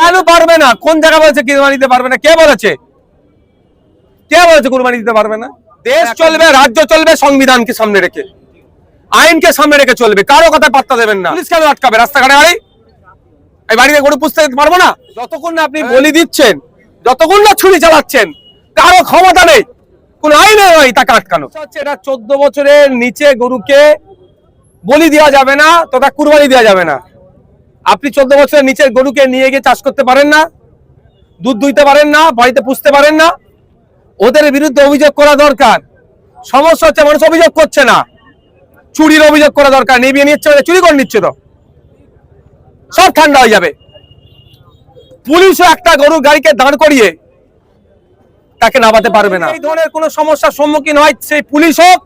কেন পারবে না? কোন জায়গা বলেছে কুরবানি দিতে পারবে না? কে বলেছে? কে বলেছে কুরবানি দিতে পারবে না? দেশ চলবে, রাজ্য চলবে সংবিধানকে সামনে রেখে, আইনকে সামনে রেখে চলবে। কারো কথা পাত্তা দেবেন না। পুলিশ কেন আটকাবে রাস্তাঘাটে? এই বাড়িতে গরু পুষতে পারবো না? যতক্ষণ না আপনি বলি দিচ্ছেন, যতক্ষণ না ছুরি চালাচ্ছেন, কারো ক্ষমতা নেই, কোন আইনে নয় তাকে আটকানো। এটা 14 বছরের নিচে গরুকে বলি দেওয়া যাবে না, তথা কুরবানি দেওয়া যাবে না। আপনি 14 বছরের নিচের গরুকে নিয়ে গিয়ে চাষ করতে পারেন না, দুধ দুইতে পারেন না, বাড়িতে পুষতে পারেন না। ওদের বিরুদ্ধে অভিযোগ করা দরকার। সমস্যা হচ্ছে মানুষ অভিযোগ করছে না, চুরির অভিযোগ করা দরকার। নিয়ে নিচ্ছে, চুরি করে নিচ্ছে, তো সব ঠান্ডা হয়ে যাবে। পুলিশও একটা গরুর গাড়িকে দাঁড় করিয়ে তাকে নামাতে পারবে না। এই ধরনের কোন সমস্যার সম্মুখীন হয় সেই পুলিশ হোক,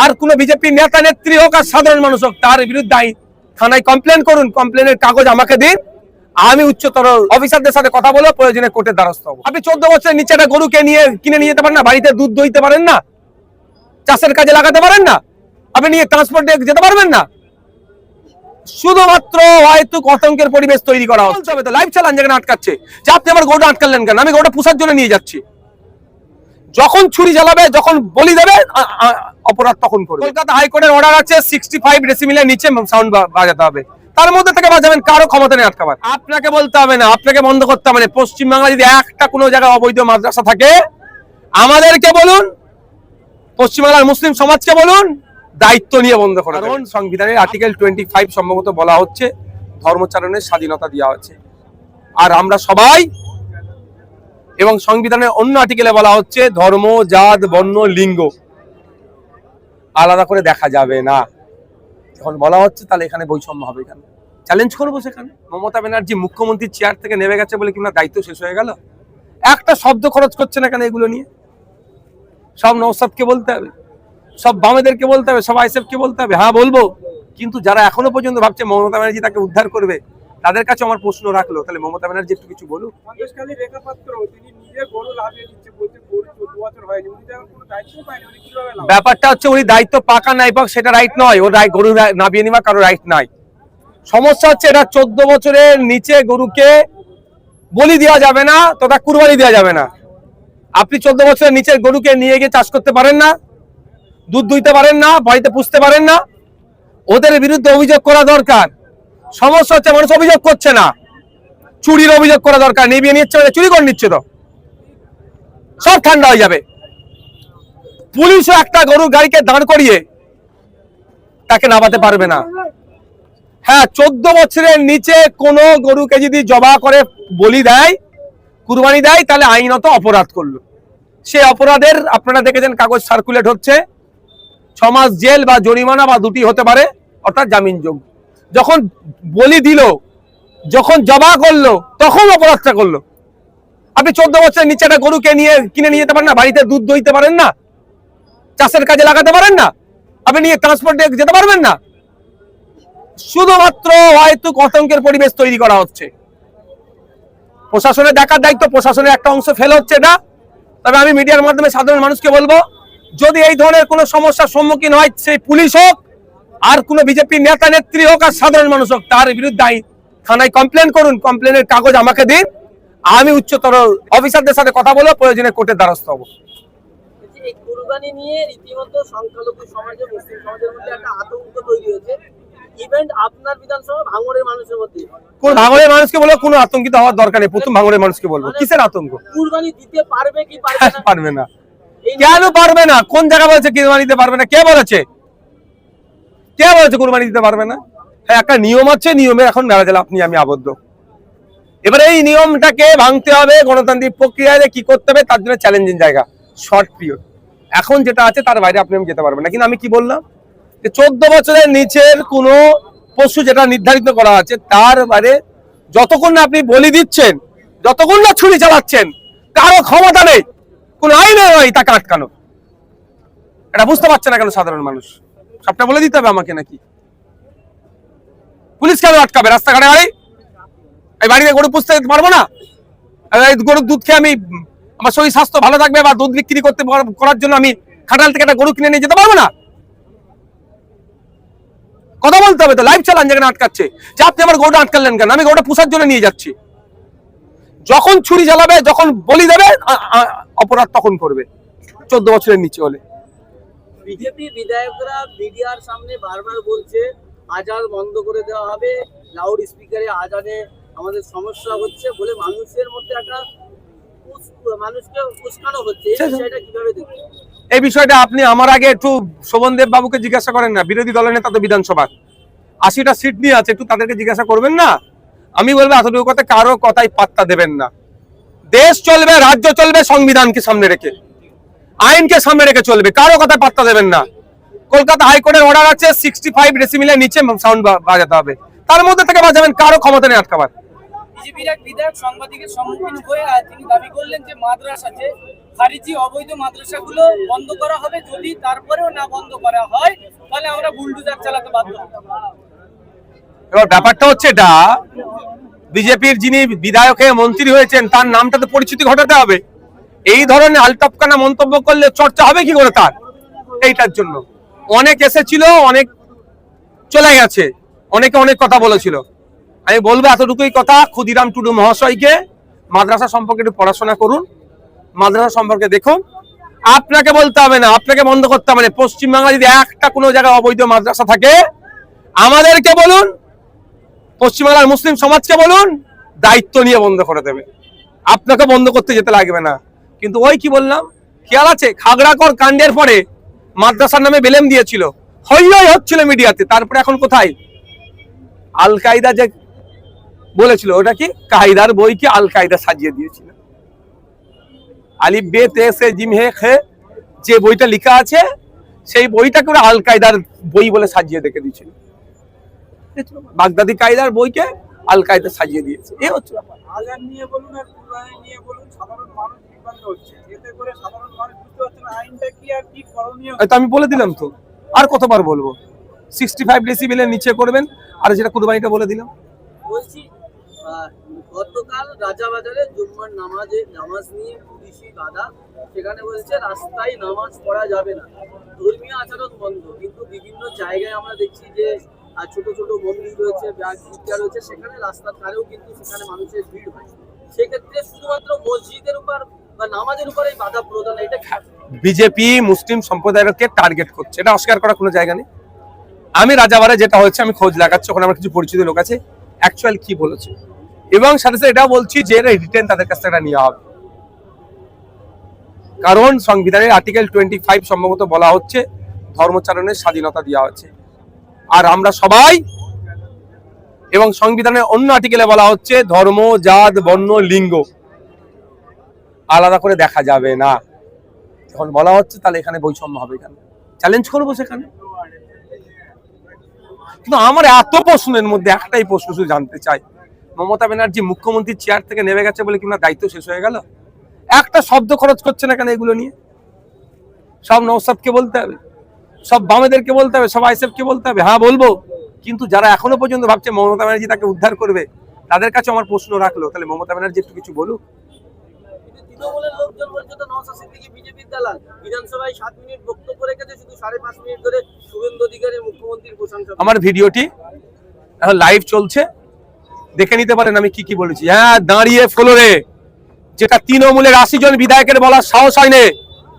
আর কোন বিজেপি নেতা নেত্রী হোক, আর সাধারণ মানুষ হোক, তার বিরুদ্ধে থানায় কমপ্লেন করুন। কমপ্লেনের কাগজ আমাকে দিন, আমি উচ্চতর অফিসারদের সাথে কথা বলে প্রয়োজনে কোর্টের দ্বারস্থ হবো। আপনি 14 বছরের নিচে একটা গরুকে কিনে নিয়ে যেতে পারেন না, বাড়িতে দুধ দইতে পারেন না, চাষের কাজে লাগাতে পারেন না, আপনি নিয়ে ট্রান্সপোর্ট দিয়ে যেতে পারবেন না। শুধুমাত্র হয়তো আতঙ্কের পরিবেশ তৈরি করা হচ্ছে। তো লাইভ চালান যেখানে আটকাচ্ছে, যে আপনি আমার গরুটা আটকালেন কেন? আমি গরুটা পুষার জন্য নিয়ে যাচ্ছি। যখন ছুরি জ্বালাবে, যখন বলি দেবে, অপরাধ তখন করবে। কলকাতা হাইকোর্টের অর্ডার আছে 65 ডেসিমিলের নিচে সাউন্ড বাজাতে হবে, তার মধ্যে থেকে বাজাবেন, কারো ক্ষমতা নেই আটকাবার। আপনাকে বলতে হবে না, আপনাকে বন্ধ করতে হবে না। পশ্চিমবাংলা যদি একটা কোনো জায়গায় অবৈধ মাদ্রাসা থাকে, আমাদেরকে বলুন, পশ্চিমবাংলার মুসলিম সমাজকে বলুন, দায়িত্ব নিয়ে বন্ধ করে। কারণ সংবিধানের আর্টিকেল 25 সম্ভবত বলা হচ্ছে ধর্মচারণের স্বাধীনতা দেওয়া আছে, আর আমরা সবাই, এবং সংবিধানের অন্য আর্টিকেলে বলা হচ্ছে ধর্ম, জাত, বর্ণ, লিঙ্গ আলাদা করে দেখা যাবে না। যখন বলা হচ্ছে তাহলে এখানে বৈষম্য হবে কেন? চ্যালেঞ্জ করবো সেখানে। মমতা ব্যানার্জি মুখ্যমন্ত্রীর চেয়ার থেকে নেমে গেছে বলে কি না দায়িত্ব শেষ হয়ে গেল? একটা শব্দ খরচ করছে না কেন এগুলো নিয়ে? সব নওশাদকে বলতে হবে, সব বামেদেরকে বলতে হবে, সব আইএসএফকে বলতে হবে। হ্যাঁ বলবো, কিন্তু যারা এখনো পর্যন্ত ভাবছে মমতা ব্যানার্জি তাকে উদ্ধার করবে, তাদের কাছে আমার প্রশ্ন রাখলো, তাহলে মমতা ব্যানার্জি একটু কিছু বলুক। ব্যাপারটা হচ্ছে উনি দায়িত্ব পাকা নাই পাক সেটা রাইট নয়, ওর গরু নাবিয়ে নিবা কারো রাইট নাই। সমস্যা হচ্ছে এটা 14 বছরের নিচে গরুকে বলি দেওয়া যাবে না, তথা কুরবানি দেওয়া যাবে না। আপনি 14 বছরের নিচের গরুকে নিয়ে গিয়ে চাষ করতে পারেন না, দুধ দুইতে পারেন না, বাড়িতে পুষতে পারেন না। ওদের বিরুদ্ধে অভিযোগ করা দরকার। সমস্যা হচ্ছে মানুষ অভিযোগ করছে না, চুরির অভিযোগ করা দরকার। নিয়ে নিচ্ছে, চুরি করে নিচ্ছে, তো সব ঠান্ডা হয়ে যাবে। পুলিশও একটা গরুর গাড়িকে দাঁড় করিয়ে তাকে নামাতে পারবে না। হ্যাঁ, 14 বছরের নিচে কোনো গরুকে যদি জবা করে বলি দেয়, কুরবানি দেয়, তাহলে আইনত অপরাধ করলো। সে অপরাধের আপনারা দেখেছেন কাগজ সার্কুলেট হচ্ছে, 6 মাস জেল বা জরিমানা বা দুটি হতে পারে, অর্থাৎ জামিনযোগ্য। যখন বলি দিল, যখন জবা করলো, তখন অপরাধটা করলো। আপনি 14 বছরের নিচে একটা গরুকে কিনে নিয়ে যেতে পারেন না, বাড়িতে দুধ দইতে পারেন না, চাষের কাজে লাগাতে পারেন না, আপনি নিয়ে ট্রান্সপোর্ট দিয়ে যেতে পারবেন না। শুধুমাত্র হয়তো আতঙ্কের পরিবেশ তৈরি করা হচ্ছে। প্রশাসনের দেখার দায়িত্ব, প্রশাসনের একটা অংশ ফেল হচ্ছে না। তবে আমি মিডিয়ার মাধ্যমে সাধারণ মানুষকে বলবো, যদি এই ধরনের কোনো সমস্যার সম্মুখীন হয় সেই পুলিশ হোক, আর কোন বিজেপি নেতা নেত্রী হোক, আর সাধারণ মানুষ হোক, তার বিরুদ্ধে থানায় কমপ্লেন করুন। কমপ্লেনের কাগজ আমাকে দিন, আমি উচ্চতর অফিসারদের সাথে কথা বলে প্রয়োজনে কোর্টের দ্বারস্থ হবো। এই কুরবানি নিয়ে রীতিমতো সংখ্যালঘু সমাজে, মুসলিম সমাজের মধ্যে একটা আতঙ্ক তৈরি হয়েছে। ইভেন্ট আপনার বিধানসভা ভাঙড়ের মানুষের মধ্যে, কোন ভাঙড়ের মানুষকে বলবো কোনো আতঙ্কিত হওয়ার দরকার নেই। প্রথম ভাঙড়ের মানুষকে বলবো, কিসের আতঙ্ক? কুরবানি দিতে পারবে কি পারবে না? পারবে না। কেন পারবে না? কোন জায়গা বলেছে কুরবানি দিতে পারবে না? কে বলেছে? কে বলেছে কুরবানি দিতে পারবে না? হ্যাঁ, একটা নিয়ম আছে, নিয়মের এখন মেলা গেলে আপনি আমি আবদ্ধ। এবারে এই নিয়মটাকে ভাঙতে হবে, গণতান্ত্রিক প্রক্রিয়ায় কি করতে হবে তার জন্য চ্যালেঞ্জিং জায়গা, শর্ট পিরিয়ড। এখন যেটা আছে তার বাইরে আপনি আমি যেতে পারবেন না। কিন্তু আমি কি বললাম, যে 14 বছরের নিচের কোনো পশু যেটা নির্ধারিত করা আছে, তার বাইরে যতক্ষণ না আপনি বলি দিচ্ছেন, যতক্ষণ না ছুরি চালাচ্ছেন, কারো ক্ষমতা নেই, কোন আইনে নয় তাকে আটকানো। এটা বুঝতে পারছে না কেন সাধারণ মানুষ? সবটা বলে দিতে হবে আমাকে নাকি? পুলিশ কেন আটকাবে রাস্তাঘাটে? এই বাড়িতে গরু পুষতে পারবো না? গরুর দুধ খেয়ে আমি আমার শরীর স্বাস্থ্য ভালো থাকবে, বা দুধ বিক্রি করার জন্য আমি খাটাল থেকে একটা গরু কিনে নিয়ে যেতে পারবো না? কথা বলতে হবে তো। লাইভ চালান যেখানে আটকাচ্ছে, যে আপনি আমার গরুটা আটকালেন কেন? আমি গরুটা পুষার জন্য নিয়ে যাচ্ছি। যখন ছুরি চালাবে, যখন বলি দেবে, অপরাধ তখন করবে 14 বছরের নিচে হলে। বিজেপি বিধায়করা মিডিয়ার সামনে বারবার বলছে আজান বন্ধ করে দেওয়া হবে, লাউড স্পিকারে আজানে আমাদের সমস্যা হচ্ছে বলে মানুষের মধ্যে একটা মানুষকে উস্কানো হচ্ছে। এই বিষয়টা কিভাবে দেখছেন? এই বিষয়টা আপনি আমার আগে একটু শোভনদেব বাবুকে জিজ্ঞাসা করেন না, বিরোধী দলের নেতা তো বিধানসভার 80টা সিট নিয়ে আছে, একটু তাদেরকে জিজ্ঞাসা করবেন না। আমি বলবো এতটুকু কথা, কারো কথাই পাত্তা দেবেন না। দেশ চলবে, রাজ্য চলবে সংবিধানকে সামনে রেখে, আইনকে সামনে রেখে চলবে, কারো কথায় পাত্তা দেবেন না। কলকাতা হাইকোর্টের অর্ডার আছে 65 ডেসিবেলের নিচে সাউন্ড বাজাতে হবে, তার মধ্যে থেকে বাজাবেন, কারো ক্ষমতা নেই আটকাবার। বিজেপির এক বিধায়ক সাংবাদিকের সম্মুখীন হয়ে তিনি দাবি করলেন যে মাদ্রাসা, যে খারিজি অবৈধ মাদ্রাসাগুলো বন্ধ করা হবে, যদি তারপরেও না বন্ধ করা হয় তাহলে আমরা বুলডোজার চালাতে বাধ্য হব। এবার ব্যাপারটা হচ্ছে এটা, বিজেপির যিনি বিধায়কে মন্ত্রী হয়েছেন তার নামটা তো পরিচিতি ঘটাতে হবে। এই ধরনের আলটপকানা মন্তব্য করলে চর্চা হবে কি করে তার? এইটার জন্য অনেক এসেছিল, অনেক চলে গেছে, অনেকে অনেক কথা বলেছিল। আমি বলবো এতটুকুই কথা, ক্ষুদিরাম টুডু মহাশয়কে মাদ্রাসা সম্পর্কে একটু পড়াশোনা করুন, মাদ্রাসা সম্পর্কে দেখুন। আপনাকে বলতে হবে না, আপনাকে বন্ধ করতে হবে না। পশ্চিমবাংলা যদি একটা কোনো জায়গায় অবৈধ মাদ্রাসা থাকে, আমাদেরকে বলুন, পশ্চিমবাংলার মুসলিম সমাজকে বলুন, দায়িত্ব নিয়ে বন্ধ করে দেবে, আপনাকে বন্ধ করতে যেতে লাগবে না। কিন্তু ওই কি বললাম, খেয়াল আছে খাগড়াকর কাণ্ডের পরে মাদ্রাসার নামে বেলেম দিয়েছিল, হই হচ্ছিল মিডিয়াতে, তারপরে এখন কোথায়? আল কায়দা যে বলেছিল, ওটা কি কায়দার বইকে আল কায়দা সাজিয়ে দিয়েছিল। আলিফ বে তে সে জিম হে খে যে বইটা লেখা আছে, সেই বইটাকে ওরা আল কায়দার বই বলে সাজিয়ে দেখে দিয়েছিল। বাগদাদি কায়দার বইকে আল কায়দা সাজিয়ে দিয়েছে। এই হচ্ছে ব্যাপার। আজান নিয়ে বলুন আর কুরবানি নিয়ে বলুন, সাধারণ মানুষ বিভ্রান্ত হচ্ছে, এতে করে সাধারণ মানুষ বুঝতে পারছে না আইনটা কি আর কি করণীয়। তো আমি বলে দিলাম তো, আর কতবার বলবো? 65 ডেসিবেলের নিচে করবেন, আর যেটা কুরবানিটা বলে দিলাম। বলছি গতকাল রাজাবাজারে জুম্মার নামাজ নিয়ে পুলিশি বাধা, সেখানে বলছে রাস্তায় নামাজ পড়া যাবে না, ধর্মীয় আচরণ বন্ধ। কিন্তু বিভিন্ন জায়গায় আমরা দেখছি যে ছোট ছোট মন্দির রয়েছে, গির্জা রয়েছে, সেখানে রাস্তার ধারেও কিন্তু সেখানে মানুষের ভিড় হয়। সেক্ষেত্রে শুধুমাত্র মসজিদের উপর বা নামাজের উপর এই বাধা প্রদান, এটা বিজেপি মুসলিম সম্প্রদায়কে টার্গেট করছে, এটা অস্বীকার করার কোনো জায়গা নেই। আমি রাজাবারে যেটা হচ্ছে আমি খোঁজ লাগাচ্ছি, ওখানে আমার কিছু পরিচিত লোক আছে, অ্যাকচুয়াল কি বলেছে, এবং সাথে সাথে এটাও বলছি যে রিটেন তাদের কাছ থেকে নেওয়া হবে। কারণ সংবিধানের আর্টিকেল 25 সম্ভবত বলা হচ্ছে ধর্মচারণের স্বাধীনতা দেওয়া হচ্ছে, আর আমরা সবাই, এবং সংবিধানের অন্য আর্টিকেলে বলা হচ্ছে ধর্ম, জাত, বর্ণ, লিঙ্গ আলাদা করে দেখা যাবে না। যখন বলা হচ্ছে তাহলে এখানে বৈষম্য হবে, কেন চ্যালেঞ্জ করবো সেখানে। কিন্তু আমার এত প্রশ্নের মধ্যে একটাই প্রশ্ন শুধু জানতে চাই, মমতা ব্যানার্জি মুখ্যমন্ত্রীর চেয়ার থেকে নেমে গেছে বলে কি না দায়িত্ব শেষ হয়ে গেল? একটা শব্দ খরচ করছে না কেন এগুলো নিয়ে? সব নওশাদকে বলতে হবে, সব বামেদেরকে বলতে হবে, সব আইএসএফকে বলতে হবে। হ্যাঁ বলবো, কিন্তু যারা এখনো পর্যন্ত ভাবছে মমতা ব্যানার্জি তাকে উদ্ধার করবে, তাদের কাছে আমার প্রশ্ন রাখলো, তাহলে মমতা ব্যানার্জি একটু কিছু বলুক। তৃণমূলের লোকজন বলছে তো নওশাদ সিদ্দিকী বিজেপির দালাল, বিধানসভায় 7 মিনিট বক্তব্য রেখেছে, শুধু 5.5 মিনিট ধরে শুভেন্দু অধিকারী মুখ্যমন্ত্রীর প্রশংসা। আমার ভিডিওটি এখন লাইভ চলছে, দেখে নিতে পারেন আমি কি কি বলেছি। হ্যাঁ, দাঁড়িয়ে ফ্লোরে যেটা তৃণমূলের 80 জন বিধায়কের বলার সাহস হয়নি,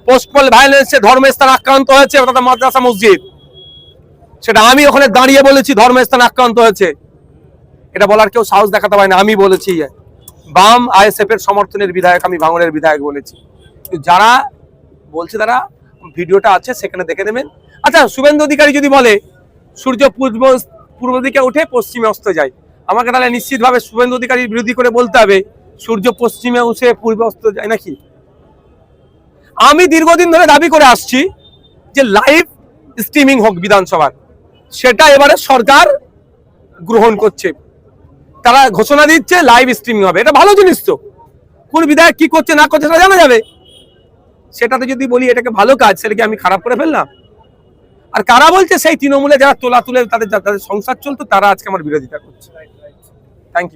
পোস্টপল ভায়োলেন্সে ধর্মস্থান আক্রান্ত হয়েছে, অর্থাৎ মাদ্রাসা মসজিদ, সেটা আমি ওখানে দাঁড়িয়ে বলেছি ধর্মস্থান আক্রান্ত হয়েছে। এটা বলার কেউ সাহস দেখাতে পারে না, আমি বলেছি। বাম আইএসএফ এর সমর্থনের বিধায়ক, আমি ভাঙড়ের বিধায়ক বলেছি। যারা বলছে তারা ভিডিওটা আছে, সেখানে দেখে নেবেন। আচ্ছা, শুভেন্দু অধিকারী যদি বলে সূর্য পূর্ব দিকে উঠে পশ্চিমে অস্ত যায়, আমাকে তাহলে নিশ্চিতভাবে শুভেন্দু অধিকারীর বিরোধী করে বলতে হবে সূর্য পশ্চিমে উঠে পূর্বে অস্ত যায় নাকি? আমি দীর্ঘদিন ধরে দাবি করে আসছি যে লাইভ স্ট্রিমিং হোক বিধানসভার, সেটা এবারে সরকার গ্রহণ করছে, তারা ঘোষণা দিচ্ছে লাইভ স্ট্রিমিং হবে। এটা ভালো জিনিস তো, কোন বিধায়ক কি করছে না করছে সেটা জানা যাবে। সেটাতে যদি বলি এটাকে ভালো কাজ, সেটাকে আমি খারাপ করে ফেললাম? আর কারা বলছে সেই তৃণমূলে যারা তোলা তুলে তাদের সংসার চলতো, তারা আজকে আমার বিরোধিতা করছে।